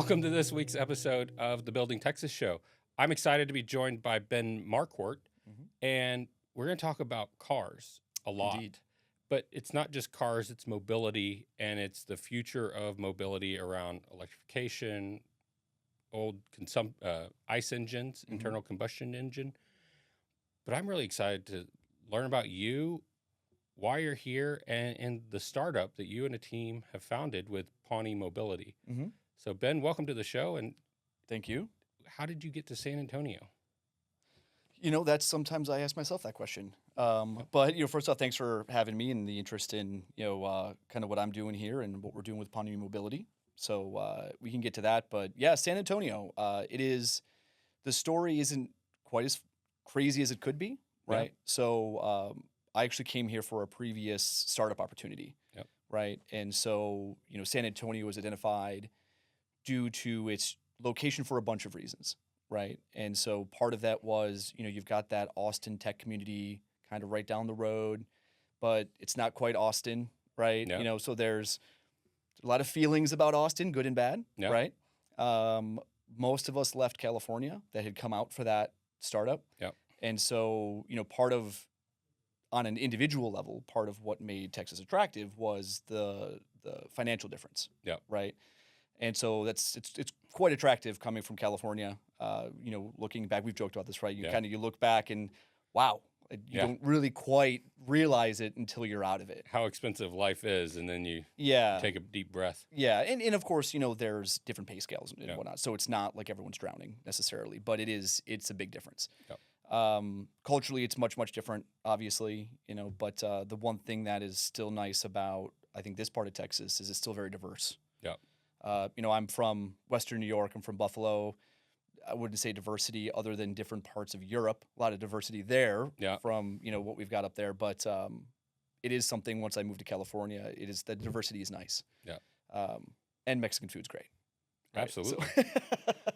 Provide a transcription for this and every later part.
Welcome to this week's episode of the Building Texas Show. I'm excited to be joined by Ben Marquart, and we're going to talk about cars a lot. Indeed. But it's not just cars, it's mobility, and it's the future of mobility around electrification, old ICE engines, internal combustion engine. But I'm really excited to learn about you, why you're here, and the startup that you and a team have founded with Pawnee Mobility. So, Ben, welcome to the show. And Thank you. how did you get to San Antonio? You know, that's sometimes I ask myself that question. But, first off, thanks for having me and the interest in, kind of what I'm doing here and what we're doing with Pawnee Mobility. So we can get to that. But yeah, San Antonio, the story isn't quite as crazy as it could be, right? Yeah. So I actually came here for a previous startup opportunity, right? And so, San Antonio was identified due to its location for a bunch of reasons, right? And so part of that was, you've got that Austin tech community kind of right down the road, but it's not quite Austin, right? Yeah. So there's a lot of feelings about Austin, good and bad, Yeah. right? Most of us left California that had come out for that startup. Yeah. And so, on an individual level, part of what made Texas attractive was the financial difference. Yeah. Right. And so it's quite attractive coming from California. Looking back, we've joked about this, right? You look back and wow, you don't really quite realize it until you're out of it. How expensive life is, and then you take a deep breath. Yeah, and of course, there's different pay scales and whatnot. So it's not like everyone's drowning necessarily, but it's a big difference. Yeah. Culturally, it's much, much different, obviously, but the one thing that is still nice about, I think, this part of Texas is it's still very diverse. Yeah. I'm from Western New York. I'm from Buffalo. I wouldn't say diversity other than different parts of Europe. A lot of diversity there from, what we've got up there. But it is something, once I moved to California, the diversity is nice. Yeah. And Mexican food's great. Right? Absolutely. So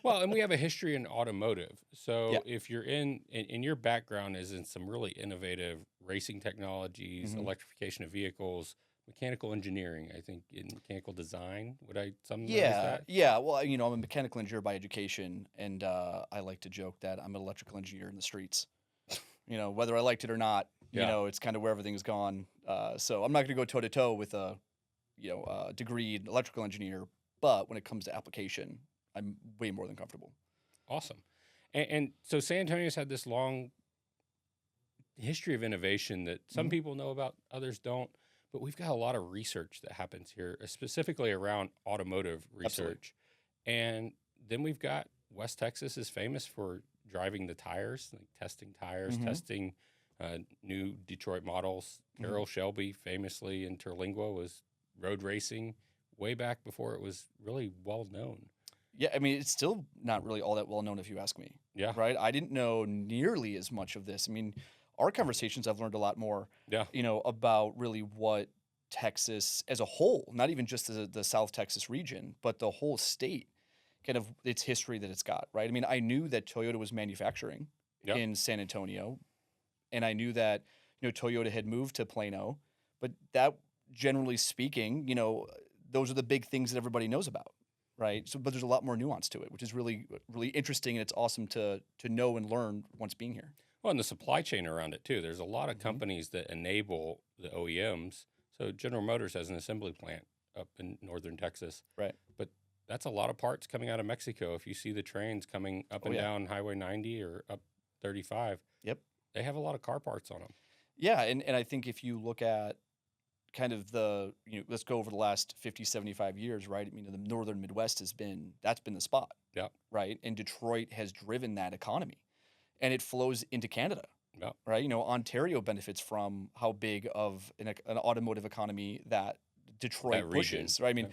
Well, and we have a history in automotive. So if you're in your background is in some really innovative racing technologies, electrification of vehicles, mechanical engineering, I think, in mechanical design. Would I summarize that? Yeah. Well, I'm a mechanical engineer by education, and I like to joke that I'm an electrical engineer in the streets. Whether I liked it or not, it's kind of where everything's gone. So I'm not going to go toe to toe with a degreed electrical engineer, but when it comes to application, I'm way more than comfortable. Awesome. And so San Antonio's had this long history of innovation that some people know about, others don't. But we've got a lot of research that happens here, specifically around automotive research. Absolutely. And then we've got West Texas is famous for driving the tires, like testing tires, testing new Detroit models. Carroll Shelby famously in Terlingua was road racing way back before it was really well known. Yeah, I mean, it's still not really all that well known if you ask me. Yeah. Right? I didn't know nearly as much of this. I mean, our conversations, I've learned a lot more, about really what Texas as a whole, not even just the South Texas region, but the whole state, kind of its history that it's got, right? I mean, I knew that Toyota was manufacturing in San Antonio, and I knew that, Toyota had moved to Plano, but that, generally speaking, those are the big things that everybody knows about, right? So, but there's a lot more nuance to it, which is really, really interesting, and it's awesome to know and learn once being here. Well, and the supply chain around it, too. There's a lot of companies that enable the OEMs. So General Motors has an assembly plant up in northern Texas. Right. But that's a lot of parts coming out of Mexico. If you see the trains coming up and down Highway 90 or up 35, they have a lot of car parts on them. Yeah, and I think if you look at kind of let's go over the last 50, 75 years, right? I mean, the northern Midwest that's been the spot. Yeah. Right? And Detroit has driven that economy. And it flows into Canada, right? Ontario benefits from how big of an automotive economy that Detroit pushes, right? I mean,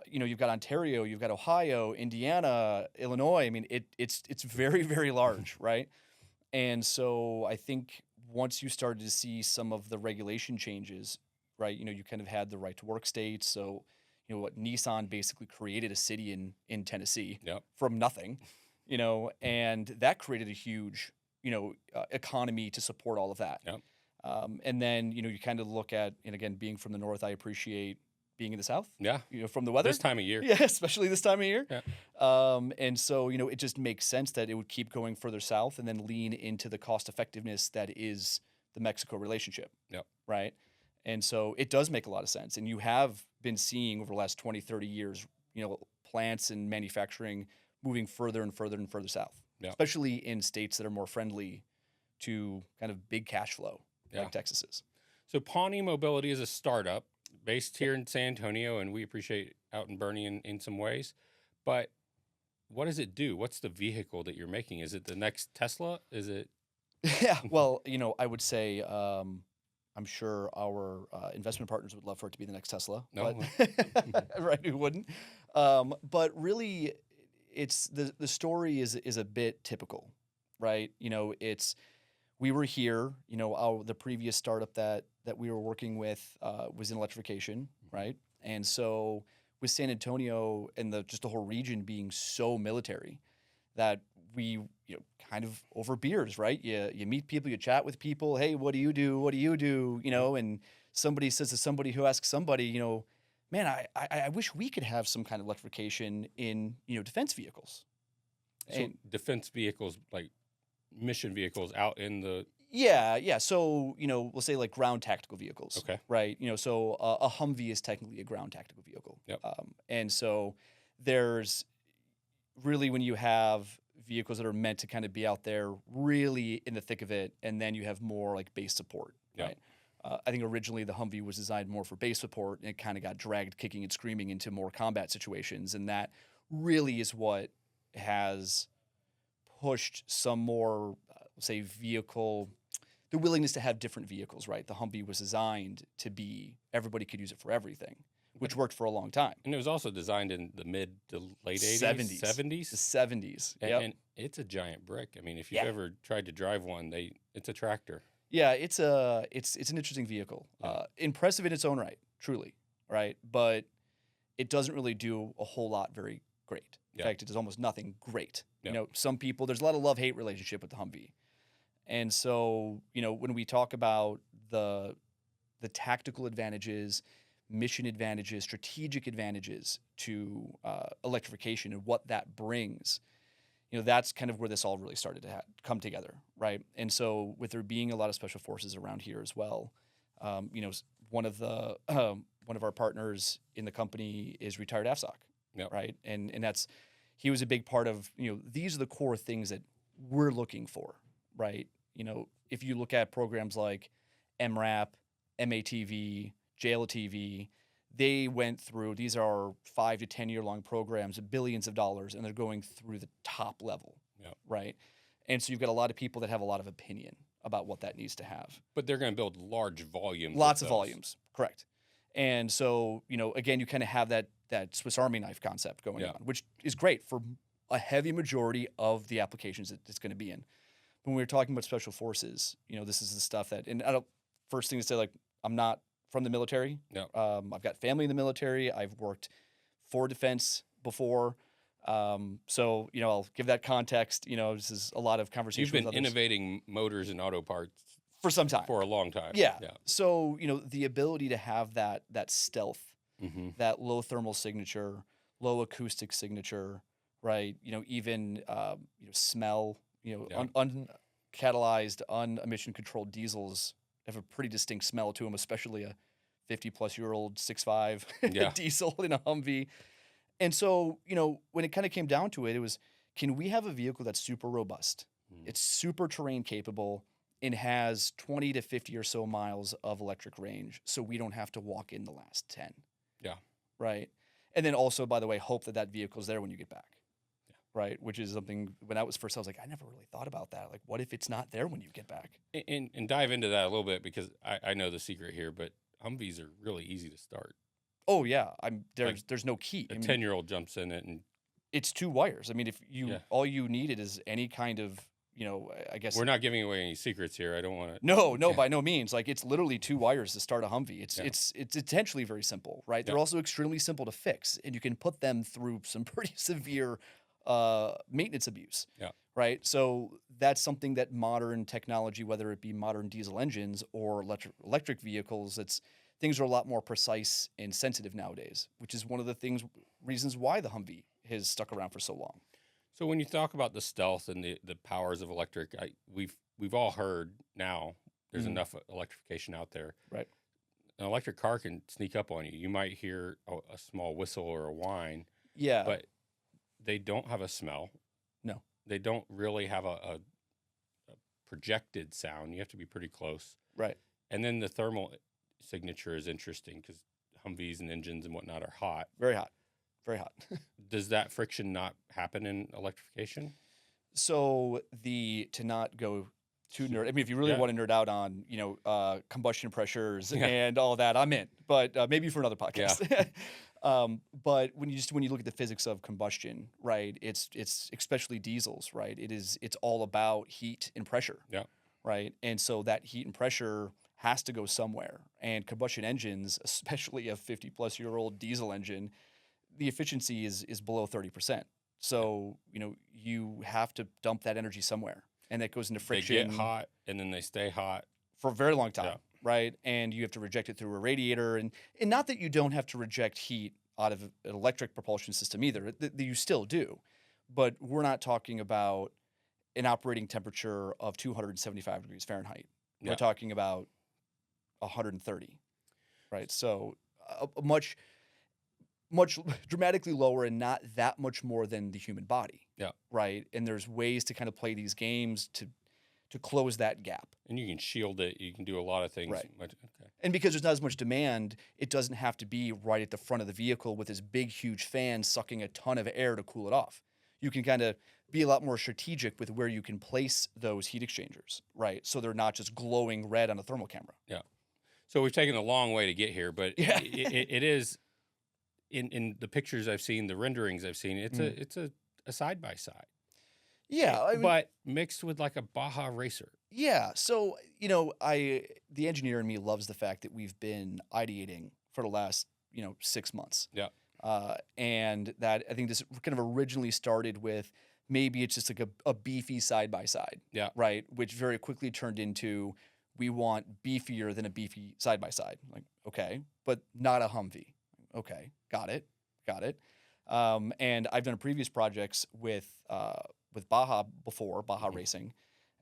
you've got Ontario, you've got Ohio, Indiana, Illinois. I mean, it's very, very large, right? And so I think once you started to see some of the regulation changes, right? You kind of had the right to work states. So, what Nissan basically created a city in Tennessee from nothing. And that created a huge, economy to support all of that. And then, you kind of look at, and again, being from the North, I appreciate being in the South. Yeah. From the weather. This time of year. Yeah, especially this time of year. Yeah. And so, it just makes sense that it would keep going further south and then lean into the cost effectiveness that is the Mexico relationship. Yep. Right. And so it does make a lot of sense. And you have been seeing over the last 20, 30 years, plants and manufacturing moving further and further and further south, especially in states that are more friendly to kind of big cash flow like Texas is. So Pawnee Mobility is a startup based here in San Antonio, and we appreciate out in Bernie in some ways. But what does it do? What's the vehicle that you're making? Is it the next Tesla? Is it? Yeah, well, I would say I'm sure our investment partners would love for it to be the next Tesla. No. But, right, who wouldn't? But really, it's the story is a bit typical, right? We were here, the previous startup that we were working with was in electrification, right? And so with San Antonio and just the whole region being so military that we, kind of over beers, right? You meet people, you chat with people. Hey, what do you do? What do you do? And somebody says to somebody who asks somebody, man, I wish we could have some kind of electrification in, defense vehicles. So defense vehicles, like mission vehicles out in the... Yeah. So, we'll say like ground tactical vehicles. Okay. Right. So a Humvee is technically a ground tactical vehicle. Yep. And so there's really, when you have vehicles that are meant to kind of be out there really in the thick of it, and then you have more like base support. Yep. Right. I think originally the Humvee was designed more for base support, and it kind of got dragged kicking and screaming into more combat situations. And that really is what has pushed some more, say, the willingness to have different vehicles, right? The Humvee was designed to be, everybody could use it for everything, which worked for a long time. And it was also designed in the mid to late 80s? 70s. The 70s. And it's a giant brick. I mean, if you've ever tried to drive one, it's a tractor. Yeah, it's an interesting vehicle. Yeah. Impressive in its own right, truly, right? But it doesn't really do a whole lot very great. In fact, it does almost nothing great. Yeah. Some people, there's a lot of love-hate relationship with the Humvee. And so, when we talk about the tactical advantages, mission advantages, strategic advantages to electrification and what that brings, that's kind of where this all really started to come together, right? And so, with there being a lot of special forces around here as well, one of our partners in the company is retired AFSOC, right? And he was a big part of, these are the core things that we're looking for, right? If you look at programs like MRAP, MATV, JLTV, they went through, these are 5 to 10 year long programs, billions of dollars, and they're going through the top level, right? And so you've got a lot of people that have a lot of opinion about what that needs to have. But they're going to build large volumes. Lots of volumes, correct. And so, again, you kind of have that Swiss Army knife concept going on, which is great for a heavy majority of the applications that it's going to be in. When we were talking about special forces, this is the stuff that, and first thing to say, like, I'm not from the military. No. I've got family in the military. I've worked for defense before. So, I'll give that context. This is a lot of conversation. You've been innovating motors and auto parts for some time. For a long time. Yeah. So, the ability to have that stealth, that low thermal signature, low acoustic signature, right? Even smell. Uncatalyzed, unemission controlled diesels have a pretty distinct smell to them, especially a 50-plus-year-old 6.5 diesel in a Humvee. And so, when it kind of came down to it, it was, can we have a vehicle that's super robust? It's super terrain capable and has 20 to 50 or so miles of electric range, so we don't have to walk in the last 10. Yeah. Right? And then also, by the way, hope that vehicle's there when you get back. Right, which is something, when I was first, I was like, I never really thought about that. Like, what if it's not there when you get back? And dive into that a little bit, because I know the secret here, but Humvees are really easy to start. Oh yeah, there's no key. A 10-year-old jumps in it, and it's 2 wires. I mean, if all you needed is any kind of, I guess we're not giving away any secrets here. I don't want to. No, by no means. Like, it's literally 2 wires to start a Humvee. It's intentionally very simple, right? They're also extremely simple to fix, and you can put them through some pretty severe maintenance abuse. Right. So that's something that modern technology, whether it be modern diesel engines or electric vehicles, things are a lot more precise and sensitive nowadays, which is one of the reasons why the Humvee has stuck around for so long. So when you talk about the stealth and the powers of electric, we've all heard now there's enough electrification out there. Right. An electric car can sneak up on you. You might hear a small whistle or a whine. Yeah. But they don't have a smell. No. They don't really have a projected sound. You have to be pretty close. Right. And then the thermal signature is interesting because Humvees and engines and whatnot are hot. Very hot. Very hot. Does that friction not happen in electrification? So to not go too nerd, I mean, if you really want to nerd out on, combustion pressures and all that, I'm in. But maybe for another podcast. Yeah. But when you look at the physics of combustion, right? It's especially diesels, right? It's all about heat and pressure. Yeah. Right. And so that heat and pressure has to go somewhere. And combustion engines, especially a 50-plus-year-old diesel engine, the efficiency is below 30%. So, you have to dump that energy somewhere. And that goes into friction. They get hot and then they stay hot for a very long time, right? And you have to reject it through a radiator. And not that you don't have to reject heat out of an electric propulsion system either. You still do. But we're not talking about an operating temperature of 275 degrees Fahrenheit. We're talking about 130, right? So a much dramatically lower and not that much more than the human body. Yeah. Right. And there's ways to kind of play these games to close that gap. And you can shield it. You can do a lot of things. Right. Okay. And because there's not as much demand, it doesn't have to be right at the front of the vehicle with this big, huge fan sucking a ton of air to cool it off. You can kind of be a lot more strategic with where you can place those heat exchangers, right? So they're not just glowing red on a thermal camera. Yeah. So we've taken a long way to get here, but it is in the pictures I've seen, the renderings I've seen, it's a side by side. Yeah, I mean, but mixed with like a Baja racer. Yeah. So, the engineer in me loves the fact that we've been ideating for the last, 6 months. Yeah. And that I think this kind of originally started with maybe it's just like a beefy side by side. Yeah. Right. Which very quickly turned into we want beefier than a beefy side by side. Like, okay, but not a Humvee. Okay. Got it. And I've done previous projects with Baja before, Baja Racing,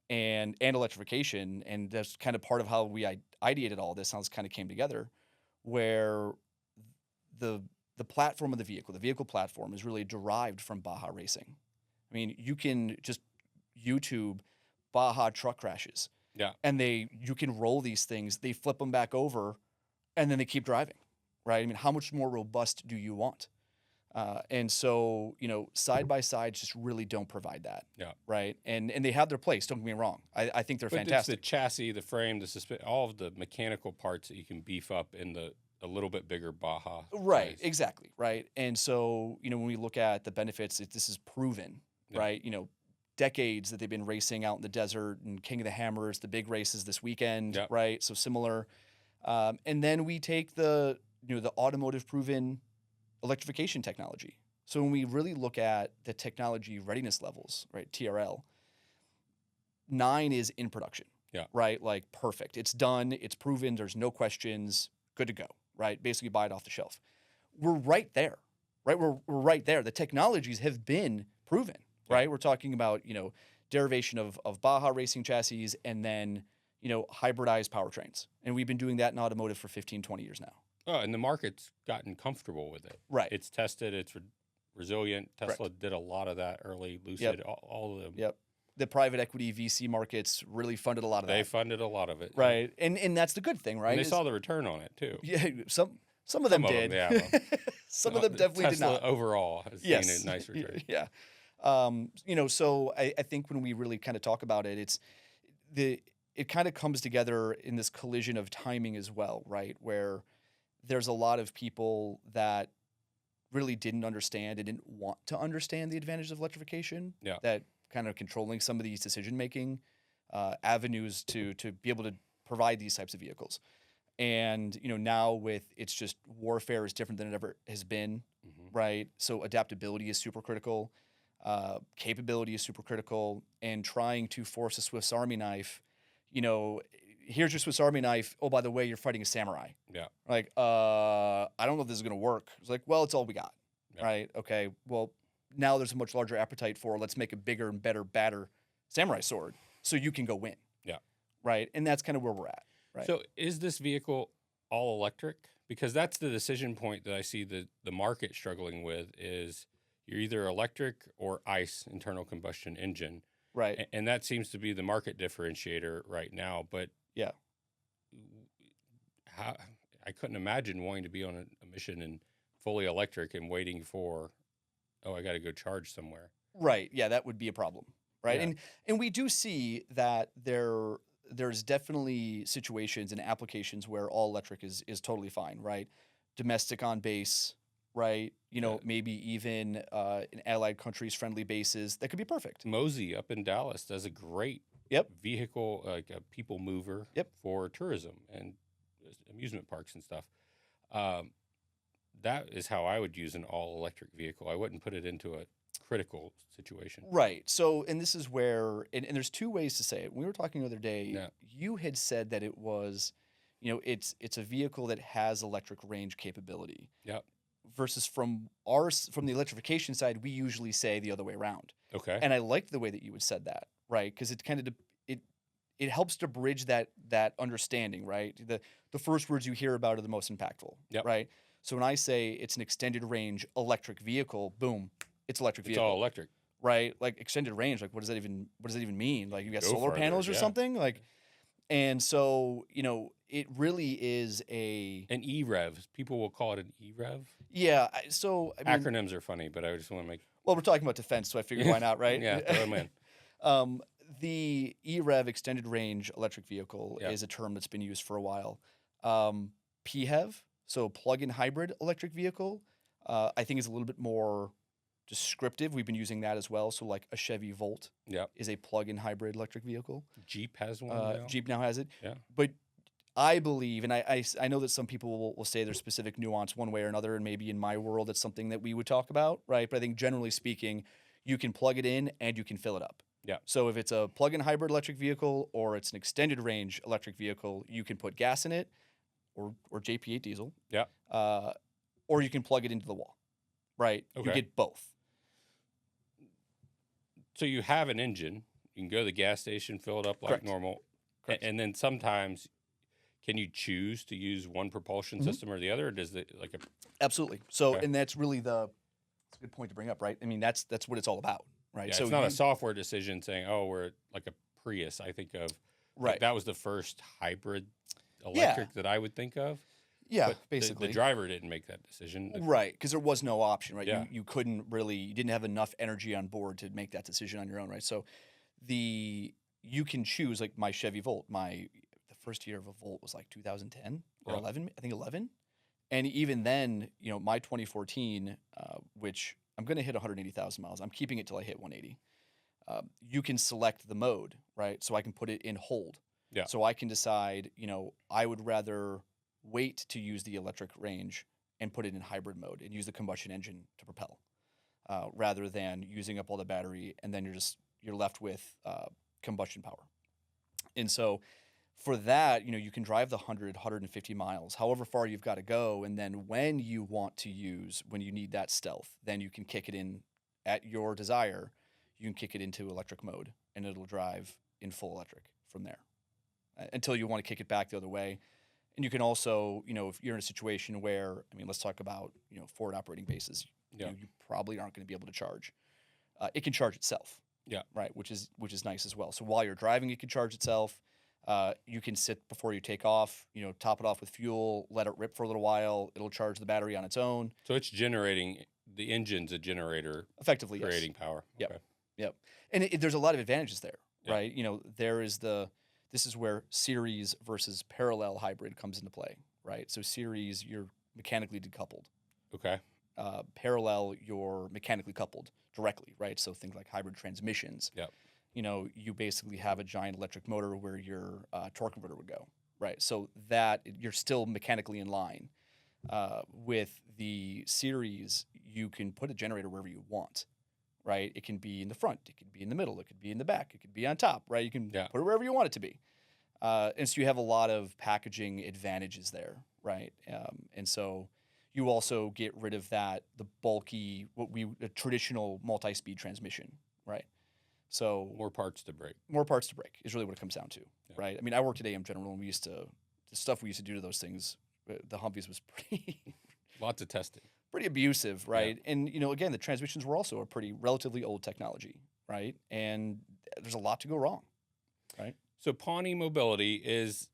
and electrification, and that's kind of part of how we ideated all this, how this kind of came together, where the platform of the vehicle platform is really derived from Baja Racing. I mean, you can just YouTube Baja truck crashes. Yeah. And you can roll these things, they flip them back over, and then they keep driving, right? I mean, how much more robust do you want? And so, side by sides just really don't provide that. Yeah. Right. And they have their place. Don't get me wrong. I think they're fantastic. It's the chassis, the frame, all of the mechanical parts that you can beef up in a little bit bigger Baja. Right. size. Exactly. Right. And so, when we look at the benefits, this is proven, right? Decades that they've been racing out in the desert and King of the Hammers, the big races this weekend, right? So similar. And then we take the automotive proven electrification technology. So when we really look at the technology readiness levels, right, TRL, 9 is in production, right? Like perfect. It's done. It's proven. There's no questions. Good to go, right? Basically buy it off the shelf. We're right there, right? We're right there. The technologies have been proven, right? We're talking about, derivation of Baja racing chassis and then, hybridized powertrains. And we've been doing that in automotive for 15, 20 years now. Oh, and the market's gotten comfortable with it. Right. It's tested. It's resilient. Tesla did a lot of that early. Lucid, all of them. Yep. The private equity VC markets really funded a lot of that. They funded a lot of it. Right. And that's the good thing, right? And they saw the return on it, too. Yeah. Some of them did. Well, some of them definitely Tesla did not. Overall has seen a nice return. Yeah. So I think when we really kind of talk about it, it kind of comes together in this collision of timing as well, right? Where there's a lot of people that really didn't understand and didn't want to understand the advantages of electrification. Yeah. That kind of controlling some of these decision-making avenues to be able to provide these types of vehicles. And, now it's just warfare is different than it ever has been, right? So adaptability is super critical. Capability is super critical. And trying to force a Swiss Army knife, here's your Swiss Army knife. Oh, by the way, you're fighting a samurai. Yeah. Like, I don't know if this is going to work. It's like, well, it's all we got. Yeah. Right. Okay. Well, now there's a much larger appetite for let's make a bigger and better, badder samurai sword so you can go win. Yeah. Right. And that's kind of where we're at. Right. So is this vehicle all electric? Because that's the decision point that I see the market struggling with is you're either electric or ICE, internal combustion engine. Right. And that seems to be the market differentiator right now. But yeah, I couldn't imagine wanting to be on a mission and fully electric and waiting for, oh, I got to go charge somewhere. Right. Yeah, that would be a problem. Right. Yeah. And we do see that there's definitely situations and applications where all electric is totally fine. Right. Domestic on base. Right. You know, maybe even in allied countries, friendly bases. That could be perfect. Mosey up in Dallas does a great vehicle, like a people mover for tourism and amusement parks and stuff. That is how I would use an all-electric vehicle. I wouldn't put it into a critical situation. Right. So, and this is where, and there's two ways to say it. When we were talking the other day, you had said that it was, you know, it's a vehicle that has electric range capability. Yep. Versus from the electrification side, we usually say the other way around. Okay. And I liked the way that you had said that, right? Because it kind of it helps to bridge that understanding, right? The first words you hear about are the most impactful, right? So when I say it's an extended range electric vehicle, boom, it's electric vehicle. It's all electric, right? Like extended range, like what does that even mean? Like you got solar panels or something, like. And so, you know, it really is an E-Rev. People will call it an E-Rev. Yeah. So I mean, acronyms are funny, but I just want to make. Well, we're talking about defense, so I figured why not, right? Yeah, throw them in. The E-Rev extended range electric vehicle is a term that's been used for a while. PHEV, so plug-in hybrid electric vehicle, I think is a little bit more descriptive. We've been using that as well. So like a Chevy Volt is a plug-in hybrid electric vehicle. Jeep has one now. Jeep now has it. Yeah. But I believe, and I know that some people will say there's specific nuance one way or another, and maybe in my world it's something that we would talk about, right? But I think generally speaking, you can plug it in and you can fill it up. Yeah. So if it's a plug-in hybrid electric vehicle or it's an extended range electric vehicle, you can put gas in it or JP8 diesel. Yeah. Or you can plug it into the wall, right? Okay. You get both. So you have an engine. You can go to the gas station, fill it up like normal. Correct. And then sometimes, can you choose to use one propulsion system or the other? Or does it like a... Absolutely. So, and that's really it's a good point to bring up, right? I mean, that's what it's all about, right? Yeah, so it's not a software decision saying, oh, we're like a Prius. I think of, like, that was the first hybrid electric that I would think of. Yeah, but basically. The driver didn't make that decision. Right, because there was no option, right? Yeah. You couldn't really, you didn't have enough energy on board to make that decision on your own, right? So you can choose, like my Chevy Volt, the first year of a Volt was like 2010 or 11, I think 11. And even then, you know, my 2014, which I'm going to hit 180,000 miles. I'm keeping it till I hit 180. You can select the mode, right? So I can put it in hold. Yeah. So I can decide, you know, I would rather wait to use the electric range and put it in hybrid mode and use the combustion engine to propel, rather than using up all the battery and then you're left with combustion power. And so for that, you know, you can drive the 100, 150 miles, however far you've got to go. And then when you need that stealth, then you can kick it in at your desire. You can kick it into electric mode and it'll drive in full electric from there until you want to kick it back the other way. And you can also, you know, if you're in a situation where, I mean, let's talk about, you know, forward operating bases, you probably aren't going to be able to charge. It can charge itself. Yeah. Right. Which is nice as well. So while you're driving, it can charge itself. You can sit before you take off, you know, top it off with fuel, let it rip for a little while. It'll charge the battery on its own. So it's generating, the engine's a generator. Effectively, creating power. Yep. Okay. Yep. And there's a lot of advantages there, right? You know, this is where series versus parallel hybrid comes into play, right? So series, you're mechanically decoupled. Okay. Parallel, you're mechanically coupled directly, right? So things like hybrid transmissions. Yep. You know, you basically have a giant electric motor where your torque converter would go, right? So that you're still mechanically in line. With the series, you can put a generator wherever you want, right? It can be in the front, it can be in the middle, it could be in the back, it could be on top, right? You can put it wherever you want it to be. And so you have a lot of packaging advantages there, right? And so you also get rid of the bulky, the traditional multi-speed transmission, right? So More parts to break. More parts to break is really what it comes down to, right? I mean, I worked at AM General, and the stuff we used to do to those things, the Humvees was pretty Lots of testing. pretty abusive, right? Yeah. And again, the transmissions were also a pretty relatively old technology, right? And there's a lot to go wrong, right? So Pawnee Mobility is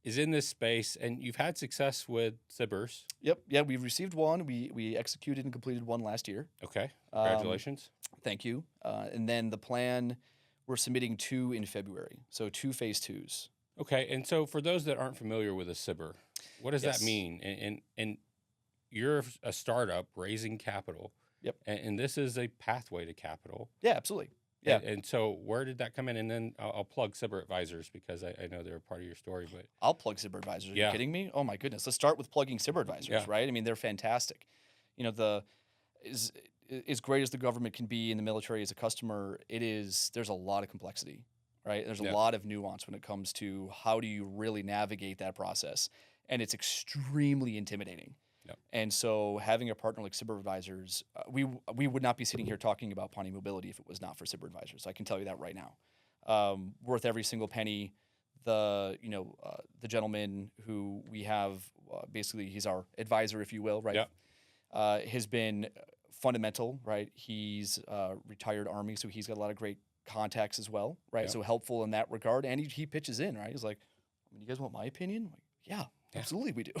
in this space, and you've had success with SBIRs. Yep. Yeah, we've received one. We executed and completed one last year. Okay. Congratulations. Thank you. And then the plan, we're submitting 2 in February. So 2 phase 2s. Okay. And so for those that aren't familiar with a SBIR, what does that mean? And you're a startup raising capital. Yep. And this is a pathway to capital. Yeah, absolutely. Yeah. And so where did that come in? And then I'll plug SBIR Advisors because I know they're a part of your story. But I'll plug SBIR Advisors. Are you kidding me? Oh, my goodness. Let's start with plugging SBIR Advisors, right? I mean, they're fantastic. As great as the government can be in the military as a customer, there's a lot of complexity, right? There's a lot of nuance when it comes to how do you really navigate that process. And it's extremely intimidating. And so having a partner like SBIR Advisors, we would not be sitting here talking about Pawnee Mobility if it was not for SBIR Advisors. I can tell you that right now. Worth every single penny. The gentleman who we have, basically he's our advisor, if you will, right? Has been fundamental, right? He's retired Army, so he's got a lot of great contacts as well, right? So helpful in that regard. And he pitches in, right? He's like, you guys want my opinion? I'm like, yeah, absolutely we do.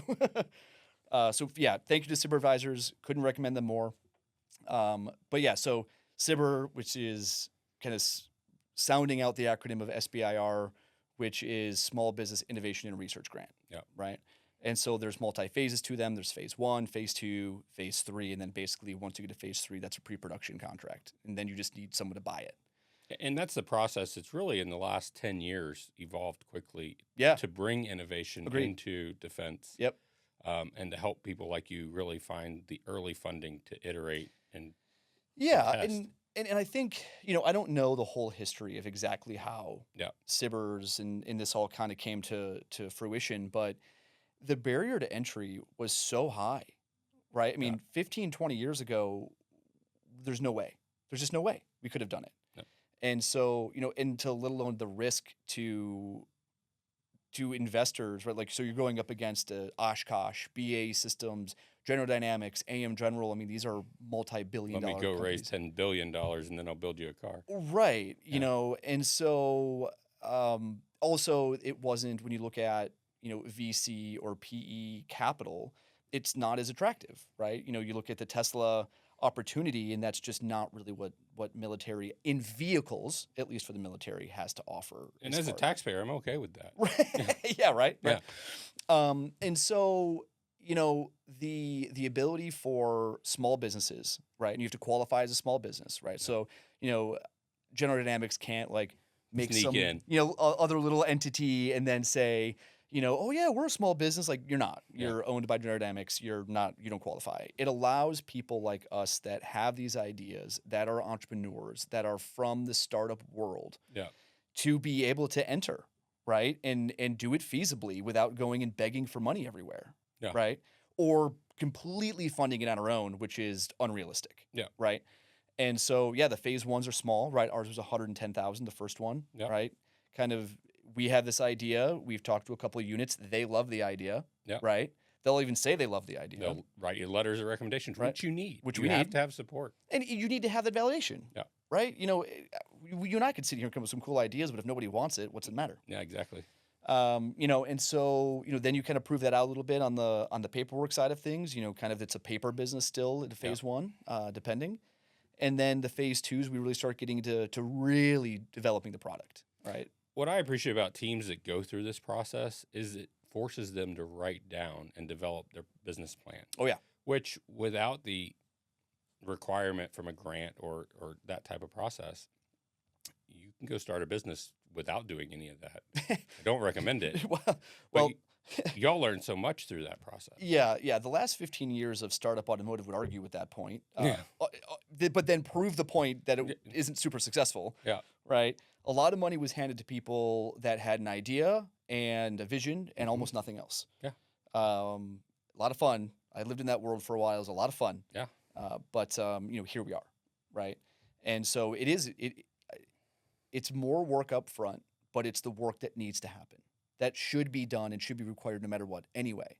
So thank you to SBIR Advisors. Couldn't recommend them more. But yeah, so SBIR, which is kind of sounding out the acronym of SBIR, which is Small Business Innovation and Research Grant. Right. And so there's multi-phases to them. There's phase 1, phase 2, phase 3, and then basically once you get to phase 3, that's a pre-production contract, and then you just need someone to buy it. And that's the process. It's really in the last 10 years evolved quickly to bring innovation into defense. And to help people like you really find the early funding to iterate and test. And I think, I don't know the whole history of exactly how SBIRs and this all kind of came to fruition, but the barrier to entry was so high, right? I mean, 15, 20 years ago, there's no way. There's just no way we could have done it. And so, and to let alone the risk to investors, right? Like, so you're going up against Oshkosh, BAE Systems, General Dynamics, AM General. I mean, these are multi-billion-dollar companies. Let me go raise $10 billion and then I'll build you a car. Right. And so also it wasn't, when you look at, VC or PE capital, it's not as attractive, right? You look at the Tesla opportunity, and that's just not really what military in vehicles, at least for the military, has to offer. And as a taxpayer, I'm okay with that. Right. And so, the ability for small businesses, right? And you have to qualify as a small business, right? So, General Dynamics can't make sneak some in. Other little entity and then say, oh yeah, we're a small business. Like, you're not. You're owned by General Dynamics. You're not. You don't qualify. It allows people like us that have these ideas, that are entrepreneurs, that are from the startup world, to be able to enter, right, and do it feasibly without going and begging for money everywhere, right, or completely funding it on our own, which is unrealistic, right. And so, the phase 1s are small, right? Ours was 110,000, the first one, right? Kind of. We have this idea. We've talked to a couple of units. They love the idea, right? They'll even say they love the idea. They'll write you letters of recommendations, which you need. You have to have support. And you need to have that validation, right? You and I could sit here and come up with some cool ideas, but if nobody wants it, what's it matter? Yeah, exactly. And so, then you kind of prove that out a little bit on the paperwork side of things. Kind of it's a paper business still at phase 1, depending. And then the phase 2s, we really start getting to really developing the product, right? What I appreciate about teams that go through this process is it forces them to write down and develop their business plan. Oh, yeah. Which, without the requirement from a grant or that type of process, you can go start a business without doing any of that. I don't recommend it. well y'all learn so much through that process. Yeah. The last 15 years of startup automotive would argue with that point. But then prove the point that it isn't super successful. Yeah. Right. A lot of money was handed to people that had an idea and a vision and almost nothing else. Yeah. A lot of fun. I lived in that world for a while. It was a lot of fun. Yeah. But here we are, right? And so it's more work up front, but it's the work that needs to happen. That should be done and should be required no matter what anyway,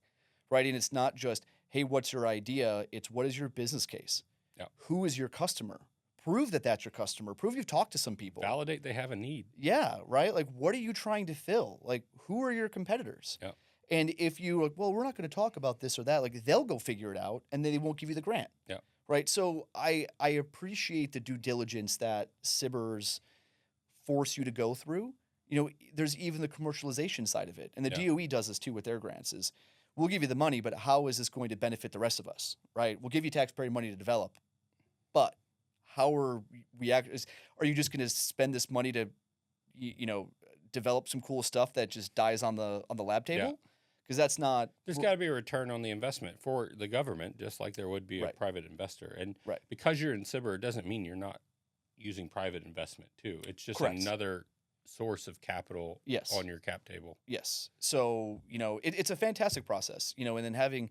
right? And it's not just, hey, what's your idea? It's what is your business case? Yeah. Who is your customer? Prove that that's your customer. Prove you've talked to some people. Validate they have a need. Yeah, right? Like, what are you trying to fill? Like, who are your competitors? Yeah. And if you like, well, we're not going to talk about this or that, like they'll go figure it out and then they won't give you the grant. Yeah. Right. So I appreciate the due diligence that SBIRs force you to go through. There's even the commercialization side of it. And the DOE does this too with their grants is we'll give you the money, but how is this going to benefit the rest of us? Right. We'll give you taxpayer money to develop, but how are you just going to spend this money to, develop some cool stuff that just dies on the lab table? Because that's not. There's got to be a return on the investment for the government, just like there would be a private investor. And because you're in SBIR, it doesn't mean you're not using private investment too. It's just another source of capital on your cap table. Yes. So, it's a fantastic process, and then having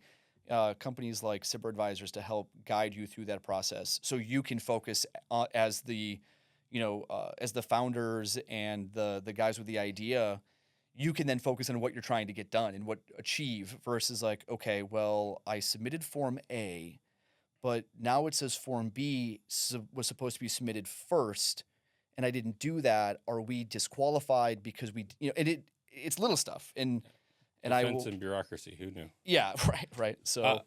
companies like SBIR advisors to help guide you through that process so you can focus as the founders and the guys with the idea. You can then focus on what you're trying to get done and what achieve versus like, okay, well, I submitted Form A, but now it says Form B was supposed to be submitted first, and I didn't do that. Are we disqualified because and it's little stuff. And Defense and bureaucracy, who knew? Yeah, right. So,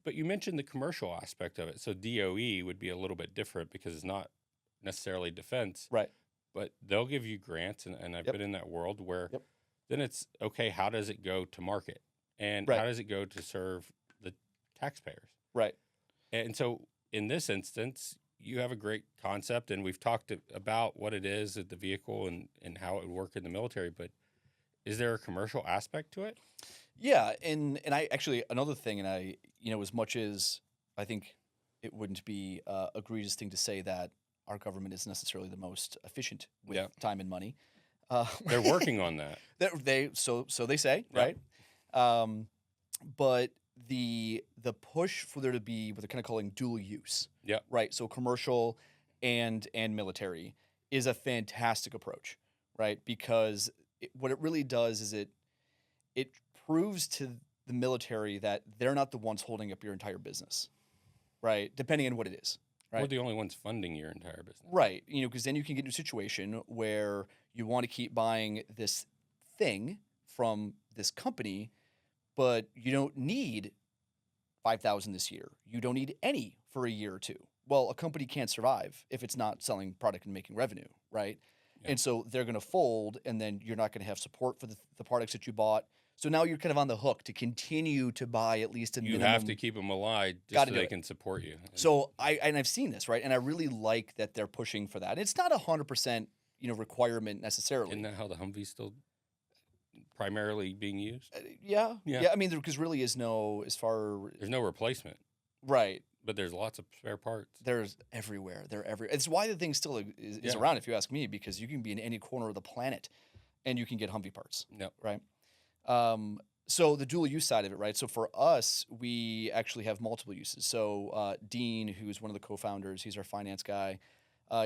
but you mentioned the commercial aspect of it. So DOE would be a little bit different because it's not necessarily defense. Right. But they'll give you grants, and I've been in that world where then it's, okay, how does it go to market? And how does it go to serve the taxpayers? Right. And so in this instance, you have a great concept, and we've talked about what it is at the vehicle and how it would work in the military, but is there a commercial aspect to it? Yeah, and I actually, another thing, and I, as much as I think it wouldn't be a egregious thing to say that our government is necessarily the most efficient with time and money. They're working on that. So they say, right? But the push for there to be what they're kind of calling dual use, right? So commercial and military is a fantastic approach, right? Because what it really does is it proves to the military that they're not the ones holding up your entire business, right? Depending on what it is. Right. We're the only ones funding your entire business. Right. Because then you can get into a situation where you want to keep buying this thing from this company, but you don't need 5,000 this year. You don't need any for a year or two. Well, a company can't survive if it's not selling product and making revenue, right? Yeah. And so they're going to fold, and then you're not going to have support for the products that you bought. So now you're kind of on the hook to continue to buy at least a minimum. You have to keep them alive just so they can support you. So I've seen this, right? And I really like that they're pushing for that. It's not 100%, requirement necessarily. Isn't that how the Humvee's still primarily being used? Yeah. I mean, because really is there's no replacement. Right. But there's lots of spare parts. There's everywhere. They're everywhere. It's why the thing still is around, if you ask me, because you can be in any corner of the planet and you can get Humvee parts. Yep. Right. So the dual use side of it, right? So for us, we actually have multiple uses. So Dean, who's one of the co-founders, he's our finance guy.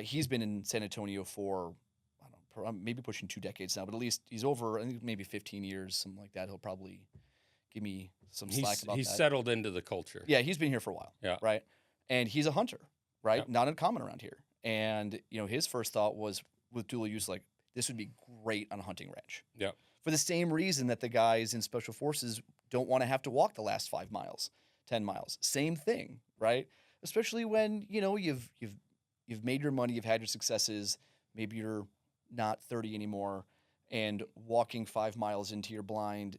He's been in San Antonio for, I don't know, maybe pushing 2 decades now, but at least he's over, I think maybe 15 years, something like that. He'll probably give me some slack about that. He's settled into the culture. Yeah, he's been here for a while. Yeah. Right. And he's a hunter, right? Yeah. Not uncommon around here. And, his first thought was with dual use, like, this would be great on a hunting ranch. Yeah. For the same reason that the guys in special forces don't want to have to walk the last 5 miles, 10 miles. Same thing, right? Especially when, you've made your money, you've had your successes, maybe you're not 30 anymore, and walking 5 miles into your blind.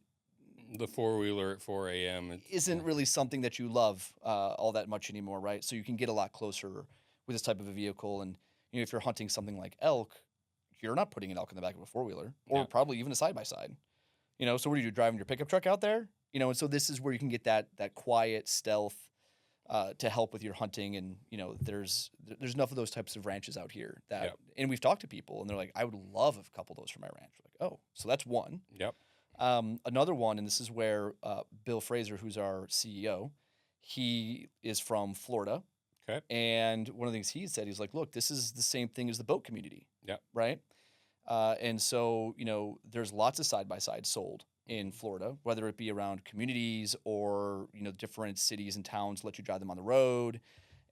The four-wheeler at 4 a.m. isn't really something that you love all that much anymore, right? So you can get a lot closer with this type of a vehicle. And, if you're hunting something like elk, you're not putting an elk in the back of a four-wheeler or probably even a side-by-side. So what do you do, driving your pickup truck out there? And so this is where you can get that quiet stealth to help with your hunting. And there's enough of those types of ranches out here that, Yep. and we've talked to people, and they're like, I would love a couple of those for my ranch. We're like, oh, so that's one. Yep. Another one, and this is where Bill Fraser, who's our CEO, he is from Florida. Okay. And one of the things he said, he's like, look, this is the same thing as the boat community. Yep. Right. And so, there's lots of side-by-sides sold in Florida, whether it be around communities or, different cities and towns let you drive them on the road.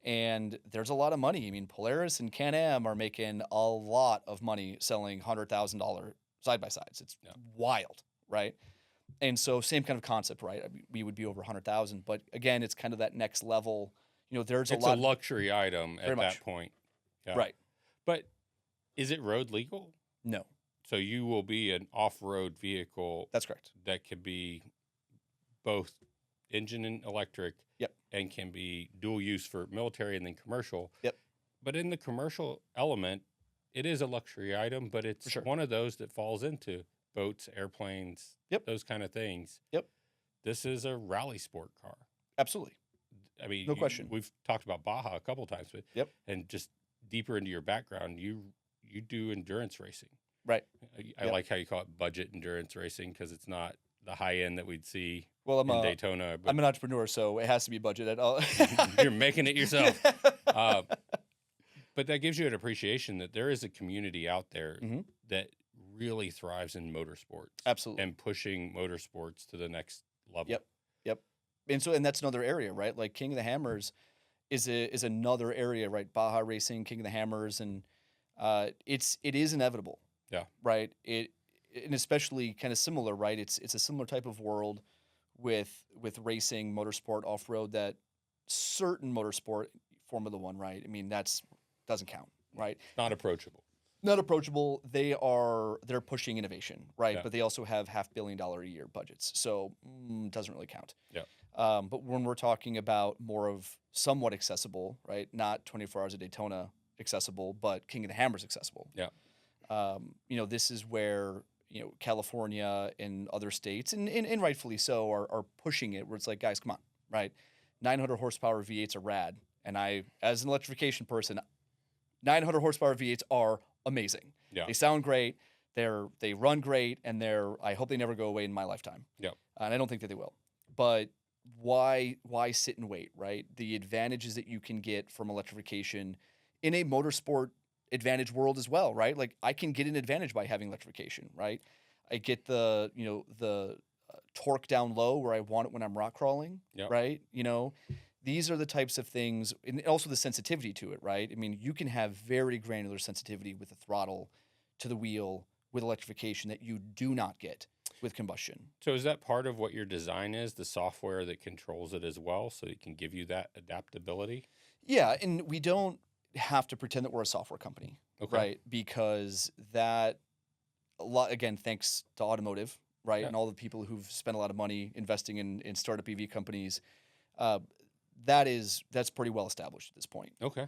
And there's a lot of money. I mean, Polaris and Can-Am are making a lot of money selling $100,000 side-by-sides. It's wild, right? And so same kind of concept, right? I mean, we would be over 100,000, but again, it's kind of that next level. There's it's a lot a luxury item at much. that point. Yeah. Right. But is it road legal? No. So you will be an off-road vehicle. That's correct. That could be both engine and electric. Yep. And can be dual use for military and then commercial. Yep. But in the commercial element, it is a luxury item, but it's one of those that falls into boats, airplanes, those kind of things. Yep. This is a rally sport car. Absolutely. I mean, no question. We've talked about Baja a couple of times, but and just deeper into your background, you do endurance racing. Right. I like how you call it budget endurance racing because it's not the high end that we'd see in Daytona. I'm an entrepreneur, so it has to be budgeted. You're making it yourself. But that gives you an appreciation that there is a community out there that really thrives in motorsports. Absolutely. And pushing motorsports to the next level. Yep. And that's another area, right? Like King of the Hammers is another area, right? Baja Racing, King of the Hammers, and it is inevitable. Yeah. Right. And especially kind of similar, right? It's a similar type of world with racing, motorsport, off road. That certain motorsport, Formula One, right? I mean, doesn't count, right? Not approachable. Not approachable. They're pushing innovation, right? Yeah. But they also have $500 million a year budgets, so it doesn't really count. Yeah. But when we're talking about more of somewhat accessible, right? Not 24 Hours of Daytona accessible, but King of the Hammers accessible. Yeah. This is where California and other states, and rightfully so, are pushing it. Where it's like, guys, come on, right? 900 horsepower V8s are rad, and I, as an electrification person, 900 horsepower V8s are amazing. Yeah. They sound great. They run great, and I hope they never go away in my lifetime. Yeah. And I don't think that they will. But why sit and wait, right? The advantages that you can get from electrification in a motorsport advantage world as well, right? Like I can get an advantage by having electrification, right? I get the torque down low where I want it when I'm rock crawling, right? These are the types of things, and also the sensitivity to it, right? I mean, you can have very granular sensitivity with the throttle to the wheel with electrification that you do not get with combustion. So is that part of what your design is, the software that controls it as well, so it can give you that adaptability? Yeah, and we don't have to pretend that we're a software company, right? Because again, thanks to automotive, right? Yeah. And all the people who've spent a lot of money investing in startup EV companies, that's pretty well established at this point. Okay.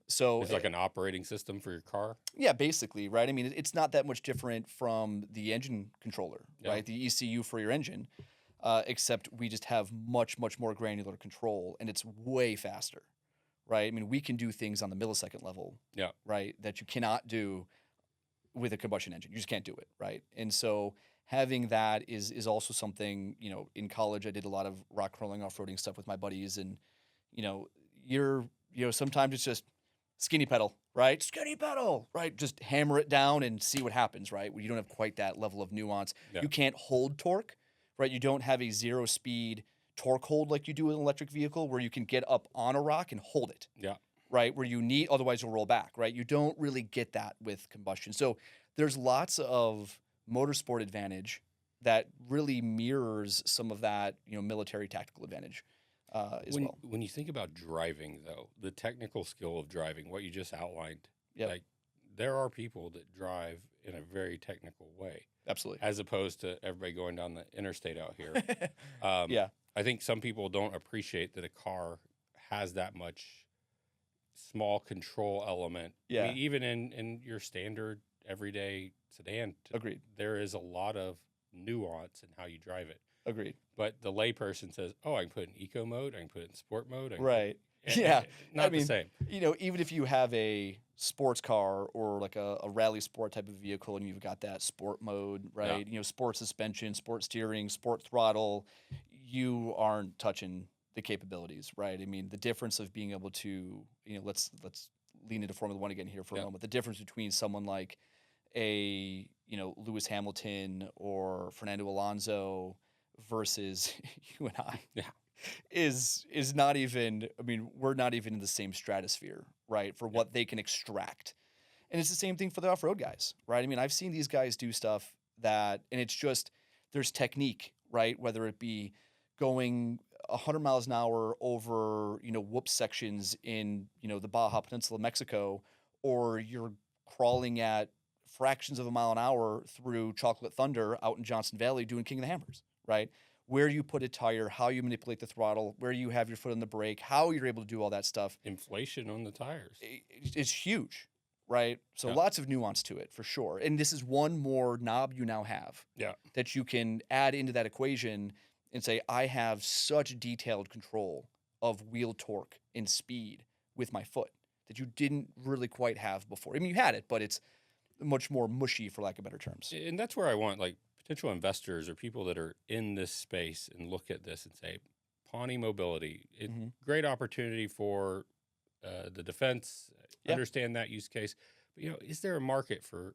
So it's like an operating system for your car? Yeah, basically, right? I mean, it's not that much different from the engine controller, right? The ECU for your engine, except we just have much, much more granular control, and it's way faster, right? I mean, we can do things on the millisecond level, right, that you cannot do with a combustion engine. You just can't do it, right? And so having that is also something, in college I did a lot of rock crawling, off-roading stuff with my buddies, and sometimes it's just skinny pedal, right? Skinny pedal, right? Just hammer it down and see what happens, right? Where you don't have quite that level of nuance. Yeah. You can't hold torque, right? You don't have a 0-speed torque hold like you do with an electric vehicle where you can get up on a rock and hold it. Yeah. Right? Where you need, otherwise you'll roll back, right? You don't really get that with combustion. So there's lots of motorsport advantage that really mirrors some of that, military tactical advantage as well. When you think about driving, though, the technical skill of driving, what you just outlined, like there are people that drive in a very technical way. Absolutely. As opposed to everybody going down the interstate out here. I think some people don't appreciate that a car has that much small control element. Yeah. I mean, even in your standard everyday sedan, Agreed. there is a lot of nuance in how you drive it. Agreed. But the layperson says, "Oh, I can put it in eco mode. I can put it in sport mode." Right. Yeah. Not the same. Even if you have a sports car or like a rally sport type of vehicle and you've got that sport mode, right? Sport suspension, sport steering, sport throttle, you aren't touching the capabilities, right? I mean, the difference of being able to, let's lean into Formula One again here for a moment. The difference between someone like a, Lewis Hamilton or Fernando Alonso versus you and I. Yeah. Is not even, we're not even in the same stratosphere, right, for what they can extract. And it's the same thing for the off-road guys, right? I mean, I've seen these guys do stuff and it's just, there's technique, right? Whether it be going 100 miles an hour over, whoop sections in, the Baja Peninsula of Mexico, or you're crawling at fractions of a mile an hour through Chocolate Thunder out in Johnson Valley doing King of the Hammers, right? Where you put a tire, how you manipulate the throttle, where you have your foot on the brake, how you're able to do all that stuff. Inflation on the tires. It's huge, right? So lots of nuance to it for sure. And this is one more knob you now have that you can add into that equation and say, I have such detailed control of wheel torque and speed with my foot that you didn't really quite have before. I mean, you had it, but it's much more mushy, for lack of better terms. And that's where I want, potential investors or people that are in this space and look at this and say, Pawnee Mobility, great opportunity for the defense, understand that use case. But, is there a market for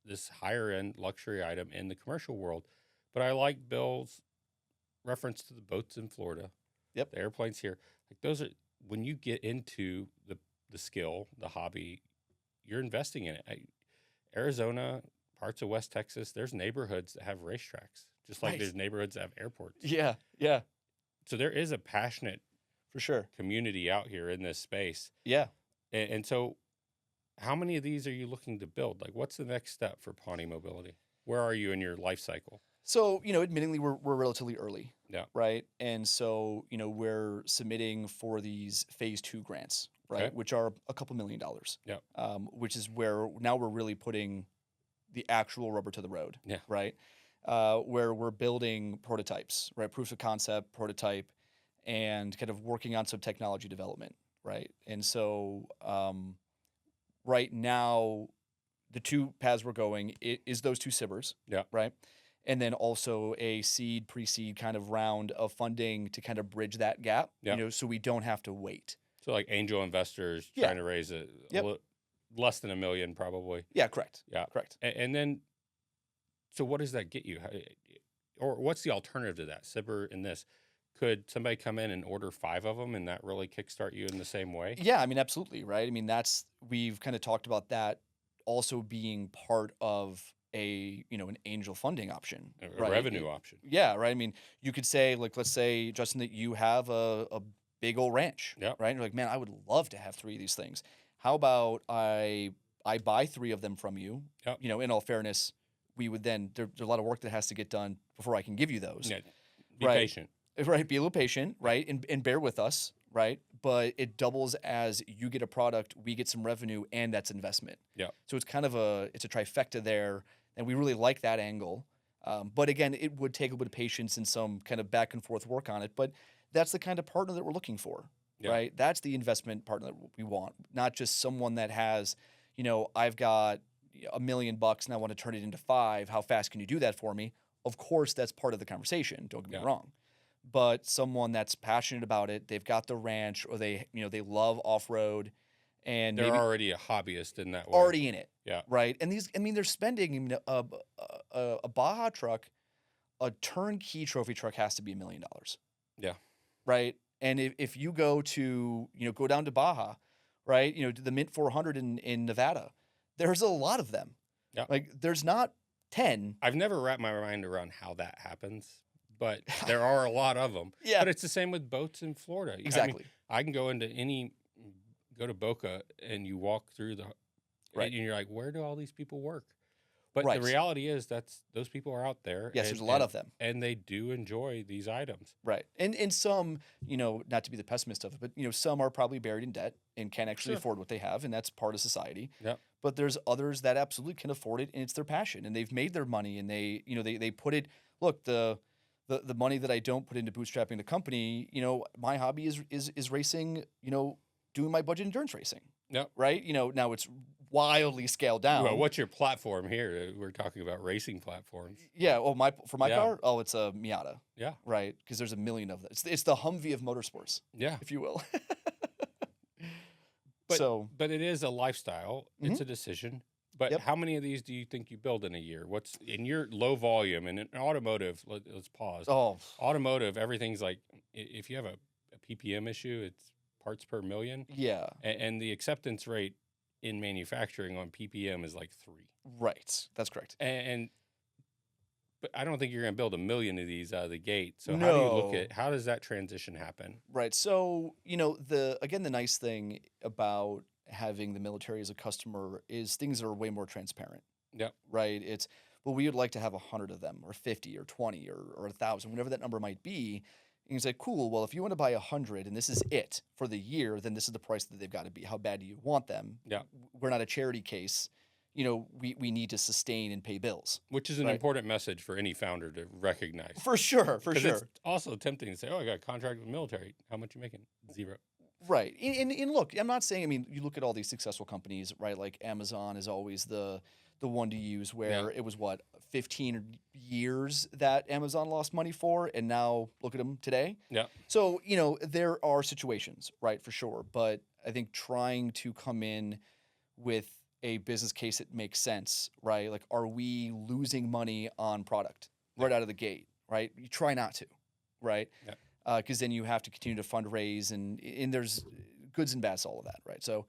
this higher end luxury item in the commercial world? But I like Bill's reference to the boats in Florida, the airplanes here. Those are, when you get into the skill, the hobby, you're investing in it. Arizona, parts of West Texas, there's neighborhoods that have racetracks, just like there's neighborhoods that have airports. Yeah. So there is a passionate, for sure, community out here in this space. Yeah. And so how many of these are you looking to build? What's the next step for Pawnee Mobility? Where are you in your life cycle? So, admittedly, we're relatively early. Yeah. Right. And so, we're submitting for these phase 2 grants, right? Which are a couple $1 million. Yeah. Which is where now we're really putting the actual rubber to the road. Yeah. Right. Where we're building prototypes, right? Proofs of concept, prototype, and kind of working on some technology development. Right. And so, right now, the two paths we're going is those 2 SBIRs. Yeah. Right. And then also a pre-seed kind of round of funding to kind of bridge that gap, so we don't have to wait. So like angel investors trying to raise less than $1 million probably. Yeah, correct. Yeah, correct. And then, so what does that get you? Or what's the alternative to that? SBIR in this, could somebody come in and order 5 of them and that really kickstart you in the same way? Yeah, absolutely, right? We've kind of talked about that also being part of an angel funding option, a revenue option. Yeah, right. You could say, let's say, Justin, that you have a big old ranch, right? And you're like, man, I would love to have 3 of these things. How about I buy 3 of them from you? In all fairness, we would then, there's a lot of work that has to get done before I can give you those. Yeah, be patient. Right, be a little patient, right, and bear with us, right? But it doubles as you get a product, we get some revenue, and that's investment. Yeah. So it's kind of a trifecta there. And we really like that angle. But again, it would take a bit of patience and some kind of back and forth work on it. But that's the kind of partner that we're looking for, right? That's the investment partner that we want, not just someone that has, I've got $1 million and I want to turn it into 5. How fast can you do that for me? Of course, that's part of the conversation. Don't get me wrong. But someone that's passionate about it, they've got the ranch, or they love off-road. And they're already a hobbyist in that way. Already in it. Yeah. Right. And they're spending a Baja truck, a turnkey trophy truck has to be $1 million. Yeah. Right. And if you go down to Baja, right, the Mint 400 in Nevada, there's a lot of them. Yeah. There's not 10. I've never wrapped my mind around how that happens, but there are a lot of them. Yeah. But it's the same with boats in Florida. Exactly. I can go to Boca and you walk through and you're like, where do all these people work? But the reality is those people are out there. Yes, there's a lot of them. And they do enjoy these items. Right. And some, not to be the pessimist of it, but, some are probably buried in debt and can't actually afford what they have, and that's part of society. Yep. But there's others that absolutely can afford it, and it's their passion, and they've made their money, and they put it. Look, the the money that I don't put into bootstrapping the company, my hobby is racing, doing my budget endurance racing. Yep. Right. Now it's wildly scaled down. Well, what's your platform here? We're talking about racing platforms. Yeah. Well, for my car, it's a Miata. Yeah. Right. Because there's a million of them. It's the Humvee of motorsports. Yeah. If you will. But it is a lifestyle. It's a decision. But how many of these do you think you build in a year? What's in your low volume and in automotive? Let's pause. Oh, automotive, everything's like if you have a PPM issue, it's parts per million. Yeah, and the acceptance rate in manufacturing on PPM is like 3. Right, that's correct. But I don't think you're going to build a million of these out of the gate. So No. how do you look at how does that transition happen? Right. So the nice thing about having the military as a customer is things are way more transparent. Yep. Right. It's, well, we would like to have 100 of them or 50 or 20 or 1,000, whatever that number might be. And you say, cool, well, if you want to buy 100 and this is it for the year, then this is the price that they've got to be. How bad do you want them? Yeah. We're not a charity case. We need to sustain and pay bills. Which is an important message for any founder to recognize. For sure. It's also tempting to say, oh, I got a contract with the military. How much you making? 0. Right. And look, I'm not saying, you look at all these successful companies, right? Like Amazon is always the one to use where it was 15 years that Amazon lost money for, and now look at them today. Yeah. So, there are situations, right, for sure. But I think trying to come in with a business case that makes sense, right? Like, are we losing money on product right out of the gate, right? You try not to, right? Yeah. Because then you have to continue to fundraise, and there's goods and bads, all of that, right? So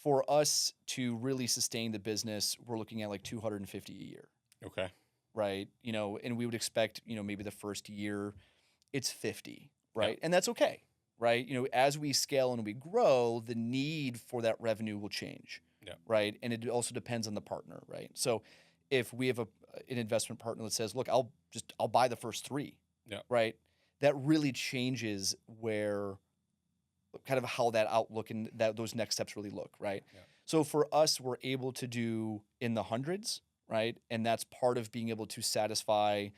for us to really sustain the business, we're looking at like 250 a year. Okay. Right. And we would expect, maybe the first year it's 50, right? Yeah. And that's okay, right? As we scale and we grow, the need for that revenue will change. Yeah. Right. And it also depends on the partner, right? So if we have an investment partner that says, look, I'll buy the first 3. Yeah. Right. That really changes where kind of how that outlook and those next steps really look, right? Yeah. So for us, we're able to do in the hundreds, right? And that's part of being able to satisfy,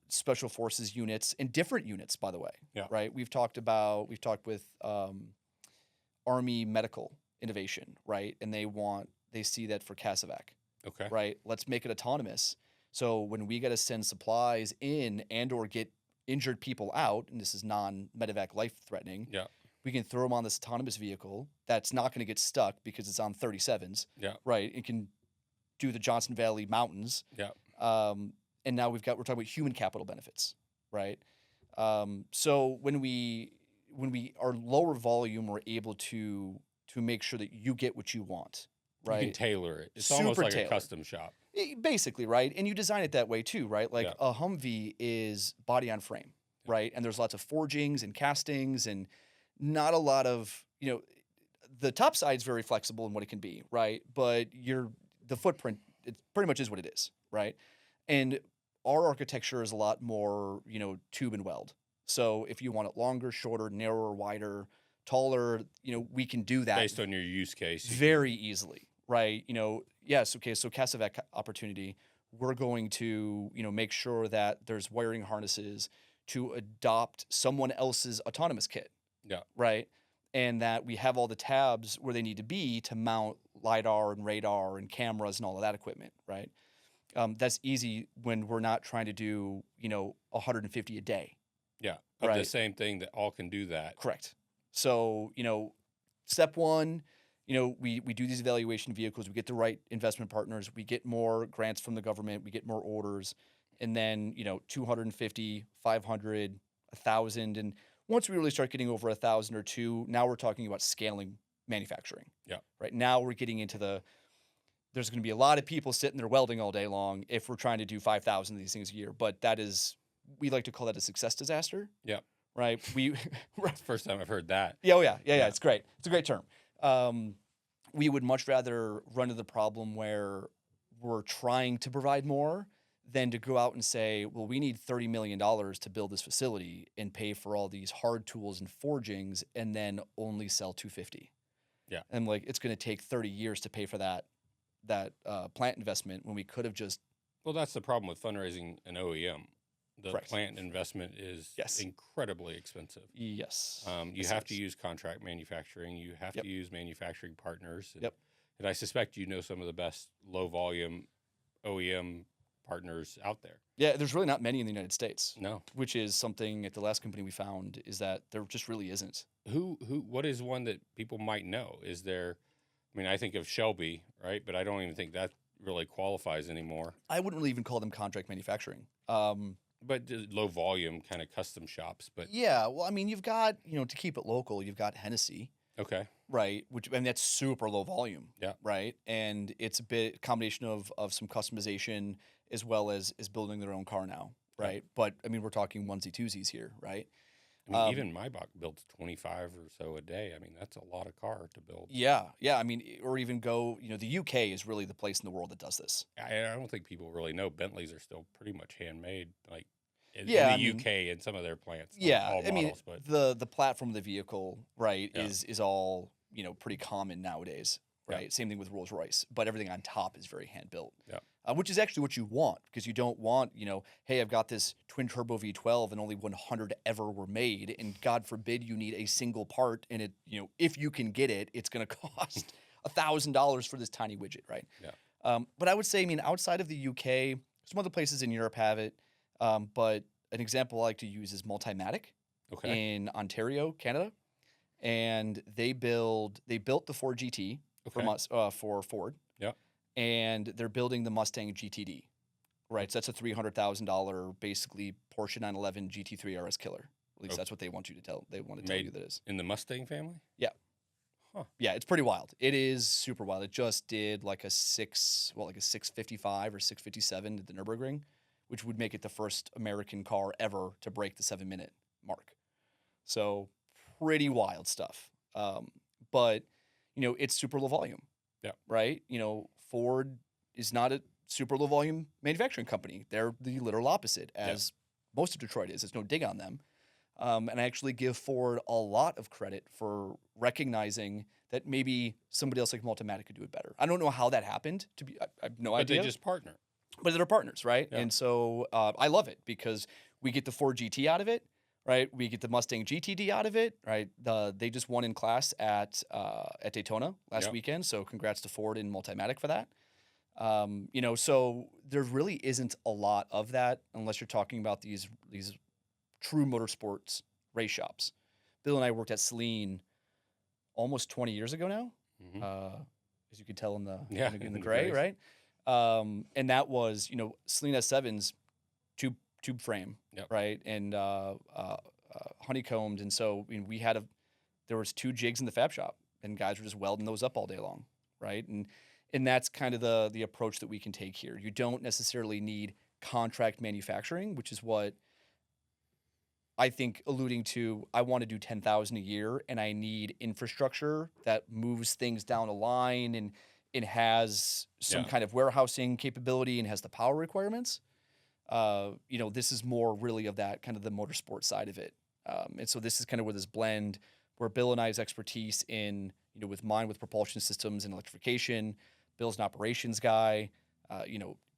special forces units and different units, by the way. Yeah. Right. We've talked with Army Medical Innovation, right? And they see that for CASEVAC. Okay. Right. Let's make it autonomous. So when we got to send supplies in and or get injured people out, and this is non-medevac life-threatening, yeah, we can throw them on this autonomous vehicle that's not going to get stuck because it's on 37s. Yeah. Right. It can do the Johnson Valley mountains. Yeah. And now we're talking about human capital benefits, right? So when we are lower volume, we're able to make sure that you get what you want, right? You can tailor it. It's Super almost like tailored. a custom shop. Basically, right? And you design it that way too, right? Like a Humvee is body on frame, right? And there's lots of forgings and castings and not a lot of, the top side's very flexible in what it can be, right? But the footprint, it pretty much is what it is, right? And our architecture is a lot more, tube and weld. So if you want it longer, shorter, narrower, wider, taller, we can do that based on your use case very easily, right? Yes, okay, so CASEVAC opportunity, we're going to, make sure that there's wiring harnesses to adopt someone else's autonomous kit. Yeah. Right? And that we have all the tabs where they need to be to mount LiDAR and radar and cameras and all of that equipment, right? That's easy when we're not trying to do, 150 a day. Yeah. Of the same thing that all can do that. Correct. So, step 1, we do these evaluation vehicles, we get the right investment partners, we get more grants from the government, we get more orders, and then, 250, 500, 1,000. And once we really start getting over 1,000 or 2, now we're talking about scaling manufacturing. Yeah. Right now we're getting into there's going to be a lot of people sitting there welding all day long if we're trying to do 5,000 of these things a year. But we like to call that a success disaster. Yeah. Right. It's the first time I've heard that. Yeah. Oh yeah. Yeah. It's great. It's a great term. We would much rather run into the problem where we're trying to provide more than to go out and say, well, we need $30 million to build this facility and pay for all these hard tools and forgings and then only sell 250. Yeah. And it's going to take 30 years to pay for that plant investment when we could have just. Well, that's the problem with fundraising an OEM. the Correct. plant investment is Yes. incredibly expensive. Yes. You Yes, have it to is. use contract manufacturing. You have Yep. to use manufacturing partners. Yep. And I suspect you know some of the best low volume OEM partners out there. Yeah, there's really not many in the United States. No. Which is something at the last company we found is that there just really isn't. What is one that people might know? Is there, I mean, I think of Shelby, right? But I don't even think that really qualifies anymore. I wouldn't really even call them contract manufacturing. But low volume kind of custom shops. But Yeah, well, I mean, you've got, to keep it local, you've got Hennessy, okay. right? Which, and that's super low volume. Yeah. Right. And it's a bit combination of some customization as well as building their own car now. Right. Right. But I mean, we're talking onesie twosies here. Right. I mean, even Maybach builds 25 or so a day. I mean, that's a lot of car to build. Yeah. Yeah. I mean, or even go, the UK is really the place in the world that does this. I don't think people really know Bentleys are still pretty much handmade, like in Yeah, the I mean- UK and some of their plants. Not Yeah. all I mean, models, but the platform of the vehicle, right, Yeah. is all, pretty common nowadays. Yeah. Right. Same thing with Rolls Royce, but everything on top is very hand built. Yeah. Which is actually what you want, because you don't want, hey, I've got this twin turbo V12 and only 100 ever were made, and God forbid you need a single part, and it, if you can get it, it's going to cost $1,000 for this tiny widget, right? Yeah. But I would say, I mean, outside of the UK, some other places in Europe have it, but an example I like to use is Multimatic okay. in Ontario, Canada, and they built the Ford GT for Ford. Yeah. And they're building the Mustang GTD, right? So that's a $300,000 basically Porsche 911 GT3 RS killer. At least that's what they want you to tell. They want to tell you that is. In the Mustang family? Yeah. Huh. Yeah, it's pretty wild. It is super wild. It just did like a 655 or 657 at the Nürburgring, which would make it the first American car ever to break the 7-minute mark. So pretty wild stuff. But it's super low volume. Yeah. Right. Ford is not a super low volume manufacturing company. They're the literal opposite, as most of Detroit is. There's no dig on them. And I actually give Ford a lot of credit for recognizing that maybe somebody else like Multimatic could do it better. I don't know how that happened. I have no idea. But they just partner. But they're partners, right? Yeah. And so I love it because we get the Ford GT out of it, right? We get the Mustang GTD out of it, right? They just won in class at Daytona last weekend, so congrats to Ford and Multimatic for that. So there really isn't a lot of that unless you're talking about these true motorsports race shops. Bill and I worked at Saleen almost 20 years ago now, as you could tell in the gray, right? And that was, Saleen S7's tube frame, right? And honeycombed. And so there was 2 jigs in the fab shop, and guys were just welding those up all day long, right? And that's kind of the approach that we can take here. You don't necessarily need contract manufacturing, which is what I think alluding to, I want to do 10,000 a year, and I need infrastructure that moves things down a line and it has some kind of warehousing capability and has the power requirements. This is more really of that kind of the motorsport side of it. And so this is kind of where this blend, where Bill and I's expertise in, with propulsion systems and electrification. Bill's an operations guy.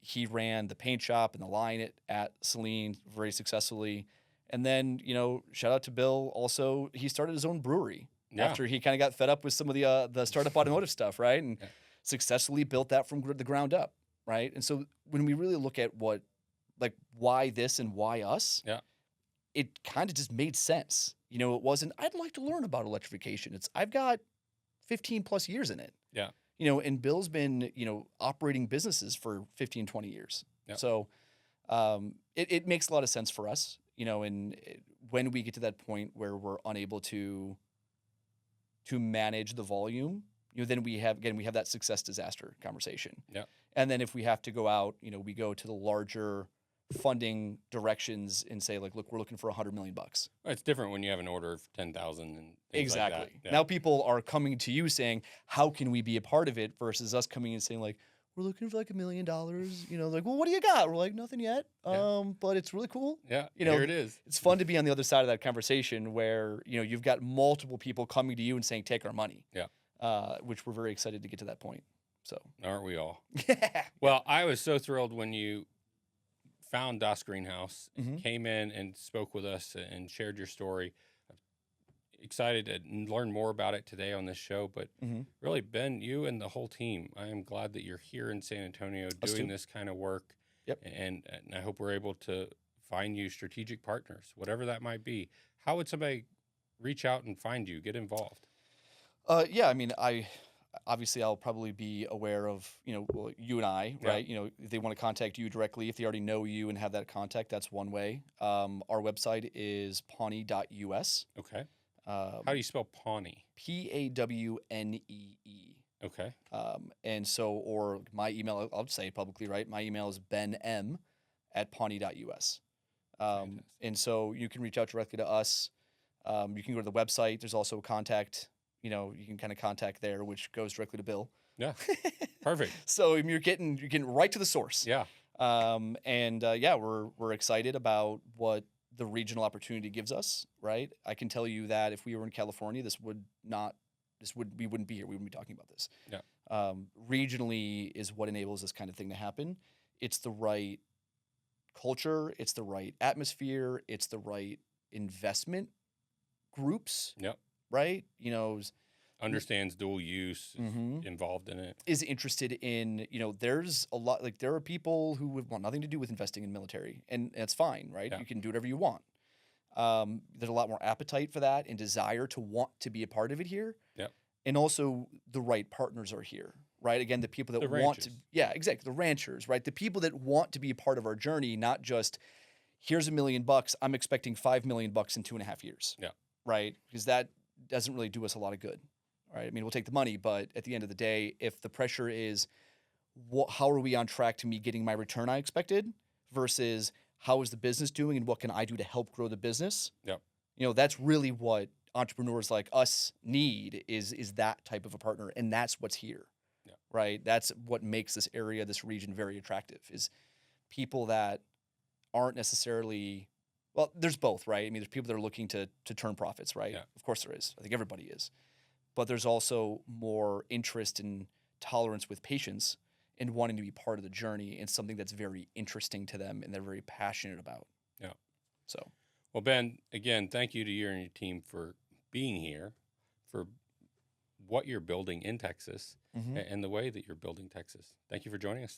He ran the paint shop and the line at Saleen very successfully. And then, shout out to Bill. Also, he started his own brewery after he kind of got fed up with some of the startup automotive stuff, right? And successfully built that from the ground up, right? And so when we really look at why this and why us, it kind of just made sense. It wasn't, I'd like to learn about electrification. I've got 15 plus years in it. Yeah. And Bill's been, operating businesses for 15, 20 years. Yeah. So it makes a lot of sense for us, and when we get to that point where we're unable to manage the volume, then we have that success disaster conversation. Yeah. And then if we have to go out, we go to the larger funding directions and say, like, look, we're looking for $100 million. It's different when you have an order of 10,000 and things Exactly. like that. Yeah. Now people are coming to you saying, how can we be a part of it, versus us coming and saying, like, we're looking for like $1 million. Like, well, what do you got? We're like, nothing yet. But it's really cool. Yeah. Here it is. It's fun to be on the other side of that conversation where, you've got multiple people coming to you and saying, take our money. Yeah. Which we're very excited to get to that point. So Aren't we all? yeah. Well, I was so thrilled when you found Das Greenhouse, Mm-hmm. came in and spoke with us and shared your story. Excited to learn more about it today on this show. But Mm-hmm. really, Ben, you and the whole team, I am glad that you're here in San Antonio Us doing too. this kind of work. Yep. And I hope we're able to find you strategic partners, whatever that might be. How would somebody reach out and find you, get involved? Yeah, I mean, obviously I'll probably be aware of, well, you and I, Yeah. right? If they want to contact you directly, if they already know you and have that contact, that's one way. Our website is pawnee.us. Okay. Um, How do you spell Pawnee? Pawnee. Okay. And so, or my email, I'll say it publicly, right? My email is benm@pawnee.us. Fantastic. And so you can reach out directly to us. You can go to the website. There's also a contact, you can kind of contact there, which goes directly to Bill. Yeah. Perfect. So you're getting right to the source. Yeah. Yeah, we're excited about what the regional opportunity gives us, right? I can tell you that if we were in California, we wouldn't be here. We wouldn't be talking about this. Yeah. Regionally is what enables this kind of thing to happen. It's the right culture. It's the right atmosphere. It's the right investment groups. Yep. Right? Understands dual use, is Mhm. involved in it. Is interested in, there's a lot, like there are people who would want nothing to do with investing in military, and that's fine, right? Yeah. You can do whatever you want. There's a lot more appetite for that and desire to want to be a part of it here. Yep. And also the right partners are here, right? Again, the people that The want to, ranchers. yeah, exactly. The ranchers, right? The people that want to be a part of our journey, not just here's $1 million, I'm expecting $5 million in 2.5 years. Yeah. Right? Because that doesn't really do us a lot of good. Right. I mean, we'll take the money, but at the end of the day, if the pressure is, how are we on track to me getting my return I expected versus how is the business doing and what can I do to help grow the business? Yep. That's really what entrepreneurs like us need is that type of a partner. And that's what's here. Yeah. Right. That's what makes this area, this region very attractive is people that aren't necessarily, well, there's both, right? I mean, there's people that are looking to turn profits, right? Yeah. Of course there is. I think everybody is. But there's also more interest and tolerance with patience and wanting to be part of the journey and something that's very interesting to them and they're very passionate about. Yeah. So, well, Ben, again, thank you to you and your team for being here, for what you're building in Texas, and the way that you're building Texas. Thank you for joining us.